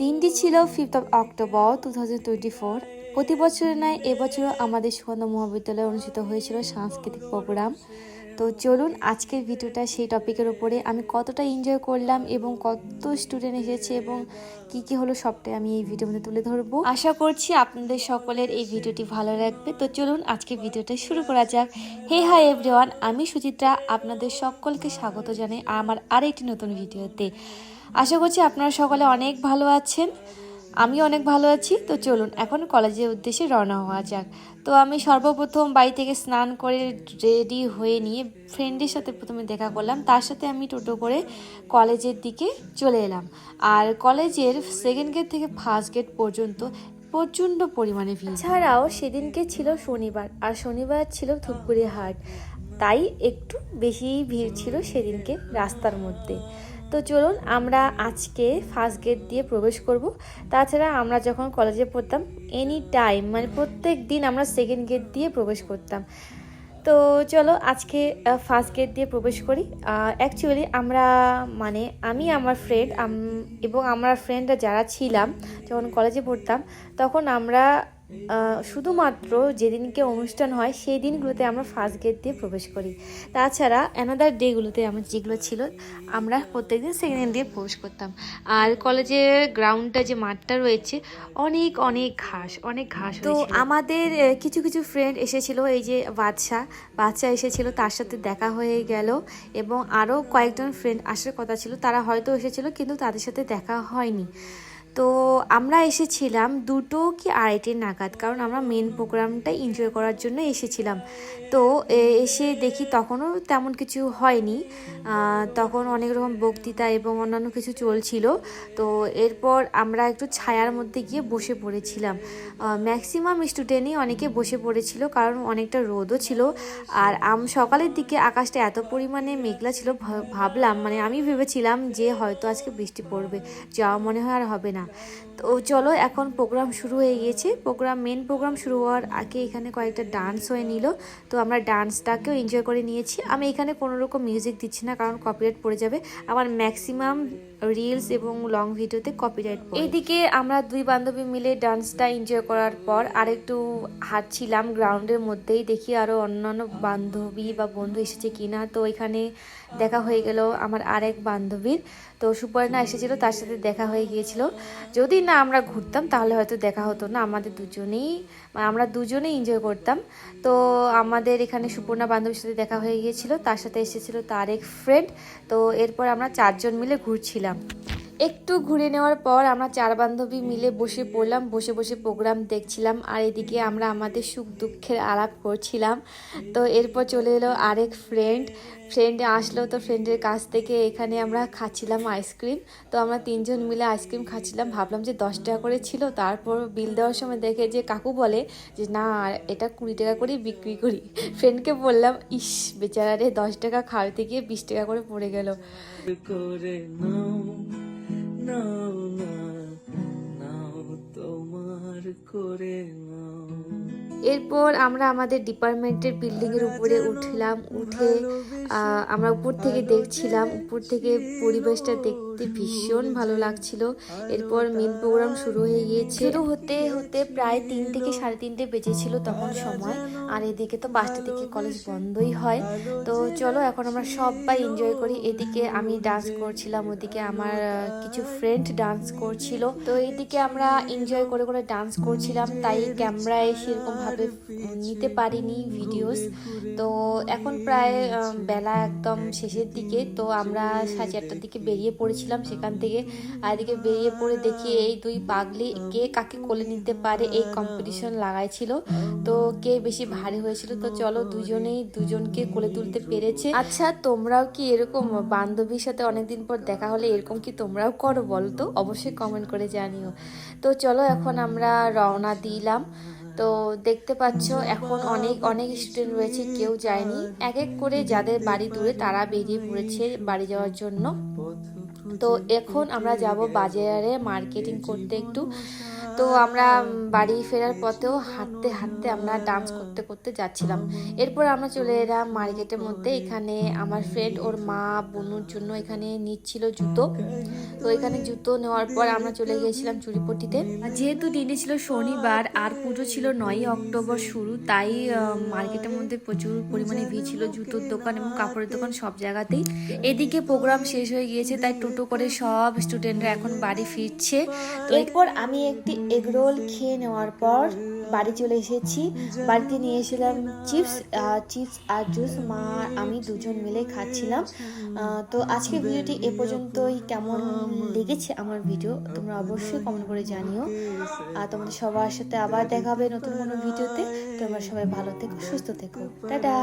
দিনটি ছিল 5th of October 2024। প্রতি বছরের ন্যায় এবছরও আমাদের সুগন্ধ মহাবিদ্যালয়ে অনুষ্ঠিত হয়েছিল সাংস্কৃতিক প্রোগ্রাম। তো চলুন আজকের ভিডিওটা সেই টপিকের উপরে আমি কতটা এনজয় করলাম এবং কত স্টুডেন্ট এসেছে এবং কি হলো সবটাই আমি এই ভিডিওর মধ্যে তুলে ধরবো। আশা করছি আপনাদের সকলের এই ভিডিওটি ভালো লাগবে। তো চলুন আজকে ভিডিওটা শুরু করা যাক। হাই এভরিওয়ান, আমি সুচিত্রা, আপনাদের সকলকে স্বাগত জানাই আমার আরেকটি নতুন ভিডিওতে। আশা করছি আপনারা সকলে অনেক ভালো আছেন, আমি অনেক ভালো আছি। তো চলুন এখন কলেজের উদ্দেশ্যে রওনা হওয়া যাক। তো আমি সর্বপ্রথম বাড়ি থেকে স্নান করে রেডি হয়ে নিয়ে ফ্রেন্ডের সাথে প্রথমে দেখা করলাম, তার সাথে আমি টোটো করে কলেজের দিকে চলে এলাম। আর কলেজের সেকেন্ড গেট থেকে ফার্স্ট গেট পর্যন্ত প্রচণ্ড পরিমাণে ভিড়। ছাড়াও সেদিনকে ছিল শনিবার, আর শনিবার ছিল ধূপগুড়ি হাট, তাই একটু বেশি ভিড় ছিল সেদিনকে রাস্তার মধ্যে। তো চলুন আমরা আজকে ফার্স্ট গেট দিয়ে প্রবেশ করব। তাছাড়া আমরা যখন কলেজে পড়তাম এনি টাইম মানে প্রত্যেক দিন আমরা সেকেন্ড গেট দিয়ে প্রবেশ করতাম। তো চলো আজকে ফার্স্ট গেট দিয়ে প্রবেশ করি। অ্যাকচুয়ালি আমরা মানে আমি আমার ফ্রেন্ড এবং আমরা ফ্রেন্ডরা যারা ছিলাম যখন কলেজে পড়তাম তখন আমরা শুধুমাত্র যেদিনকে অনুষ্ঠান হয় সেই দিনগুলোতে আমরা ফার্স্ট গেট দিয়ে প্রবেশ করি। তাছাড়া অ্যানাদার ডেগুলোতে আমার যেগুলো ছিল আমরা প্রত্যেকদিন সেকেন্ড গেট দিয়ে প্রবেশ করতাম। আর কলেজের গ্রাউন্ডটা যে মাঠটা রয়েছে অনেক ঘাস। তো আমাদের কিছু ফ্রেন্ড এসেছিল, এই যে বাচ্চা এসেছিল, তার সাথে দেখা হয়ে গেল এবং আরও কয়েকজন ফ্রেন্ড আসার কথা ছিল, তারা হয়তো এসেছিল কিন্তু তাদের সাথে দেখা হয়নি। তো আমরা এসেছিলাম 2টো কি 2:30 নাগাদ, কারণ আমরা মেন প্রোগ্রামটা এনজয় করার জন্য এসেছিলাম। তো এসে দেখি তখনও তেমন কিছু হয়নি, তখন অনেক রকম বক্তৃতা এবং অন্যান্য কিছু চলছিল। তো এরপর আমরা একটু ছায়ার মধ্যে গিয়ে বসে পড়েছিলাম। ম্যাক্সিমাম স্টুডেন্টই অনেকে বসে পড়েছিল কারণ অনেকটা রোদও ছিল। আর সকালের দিকে আকাশটা এত পরিমাণে মেঘলা ছিল, ভাবলাম মানে আমি ভেবেছিলাম যে হয়তো আজকে বৃষ্টি পড়বে, যাওয়া মনে হয় আর হবে না। তো চলো এখন প্রোগ্রাম শুরু হয়ে গিয়েছে। মেন প্রোগ্রাম শুরু হওয়ার আগে এখানে কয়েকটা ডান্স হয়ে নিল, তো আমরা ডান্সটাকেও এনজয় করে নিয়েছি। আমি এখানে কোনো রকম মিউজিক দিচ্ছি না কারণ কপিরাইট পড়ে যাবে, আমার ম্যাক্সিমাম রিলস এবং লং ভিডিওতে কপিরাইট পড়ে। এইদিকে আমরা দুই বান্ধবী মিলে ডান্সটা এনজয় করার পর আরেকটু হাঁটছিলাম গ্রাউন্ডের মধ্যেই, দেখি আরও অন্যান্য বান্ধবী বা বন্ধু এসেছে কিনা। তো এখানে দেখা হয়ে গেল আমার আরেক বান্ধবীর, তো সুপর্ণা এসেছিল, তার সাথে দেখা হয়ে গিয়েছিল। যদি না আমরা ঘুরতাম তাহলে হয়তো দেখা হতো না, আমরা দুজনেই এনজয় করতাম। তো আমাদের এখানে সুপর্ণা বান্ধবীর সাথে দেখা হয়ে গিয়েছিল, তার সাথে এসেছিল তার এক ফ্রেন্ড। তো এরপর আমরা 4জন মিলে ঘুরছিলাম। একটু ঘুরে নেওয়ার পর আমরা 4 বান্ধবী মিলে বসে পড়লাম, বসে প্রোগ্রাম দেখছিলাম আর এদিকে আমরা আমাদের সুখ দুঃখের আলাপ করছিলাম। তো এরপর চলে এলো আরেক ফ্রেন্ড আসলো, তো ফ্রেন্ডের কাছ থেকে এখানে আমরা খাচ্ছিলাম আইসক্রিম। তো আমরা 3জন মিলে আইসক্রিম খাচ্ছিলাম, ভাবলাম যে 10 টাকা করে ছিল, তারপর বিল দেওয়ার সময় দেখে যে কাকু বলে যে না এটা 20 টাকা করে বিক্রি করি। ফ্রেন্ডকে বললাম ইস বেচারা রে, 10 টাকা খাওয়াতে গিয়ে 20 টাকা করে পড়ে গেল। এরপর আমরা আমাদের ডিপার্টমেন্টের বিল্ডিংয়ের উপরে উঠে আমরা উপর থেকে দেখছিলাম, উপর থেকে পরিবেশটা দেখতে ভীষণ ভালো লাগছিল। এরপর মেন প্রোগ্রাম শুরু হয়ে গিয়েছে, শুরু হতে প্রায় 3 থেকে 3:30 বেজেছিল তখন সময়। আর এদিকে তো 5টা থেকে কলেজ বন্ধই হয়। তো চলো এখন আমরা সবাই এনজয় করি। এদিকে আমি ডান্স করছিলাম, ওদিকে আমার কিছু ফ্রেন্ড ডান্স করছিল। তো এইদিকে আমরা এনজয় করে ডান্স করছিলাম, তাই ক্যামেরায় সেরকম ভাবে নিতে পারিনি ভিডিওস। তো এখন প্রায় বেলা একদম শেষের দিকে, তো আমরা 4:30টার দিকে বেরিয়ে পড়েছিলাম সেখান থেকে। আর এদিকে বেরিয়ে পড়ে দেখি এই দুই পাগলি কে কাকে কোলে নিতে পারে এই কম্পিটিশন লাগাইছিল, তো কে বেশি ভারী হয়েছিল। তো চলো দুজনকে কোলে তুলতে পেরেছে। আচ্ছা তোমরাও কি এরকম বান্ধবীর সাথে অনেকদিন পর দেখা হলে এরকম কি তোমরাও করো বলো তো, অবশ্যই কমেন্ট করে জানিও। তো চলো এখন আমরা রওনা দিলাম। তো দেখতে পাচ্ছ এখন অনেক স্টুডেন্ট রয়েছে, কেউ যায়নি। এক করে যাদের বাড়ি দূরে তারা বেরিয়ে পড়েছে বাড়ি যাওয়ার জন্য। তো এখন আমরা যাব বাজারে মার্কেটিং করতে একটু। তো তো আমরা বাড়ি ফেরার পথেও হাঁটতে হাঁটতে আমরা ডান্স করতে করতে যাচ্ছিলাম। এরপর আমরা চলে এলাম মার্কেটের মধ্যে। এখানে আমার ফ্রেন্ড ওর মা বোনুর জন্য এখানে নিচ্ছিল জুতো। তো এখানে জুতো নেওয়ার পর আমরা চলে গিয়েছিলাম চুরিপট্টিতে। যেহেতু দিনে ছিল শনিবার আর পুজো ছিল 9 অক্টোবর শুরু, তাই মার্কেটের মধ্যে প্রচুর পরিমাণে ভিড় ছিল, জুতোর দোকান এবং কাপড়ের দোকান সব জায়গাতেই। এদিকে প্রোগ্রাম শেষ হয়ে গিয়েছে, তাই টোটো করে সব স্টুডেন্টরা এখন বাড়ি ফিরছে। তো এরপর আমি একটি এগরোল খেয়ে নেওয়ার পর বাড়ি চলে এসেছি। বাড়িতে নিয়ে এসেছিলাম চিপস আর জুস। মা আমি দুজন মিলে খাচ্ছিলাম। তো আজকের ভিডিওটি এ পর্যন্তই। কেমন লেগেছে আমার ভিডিও তোমরা অবশ্যই কমেন্ট করে জানিও। আর তোমাদের সবার সাথে আবার দেখা হবে নতুন কোনো ভিডিওতে। তোমরা সবাই ভালো থেকো, সুস্থ থেকো। টাটা।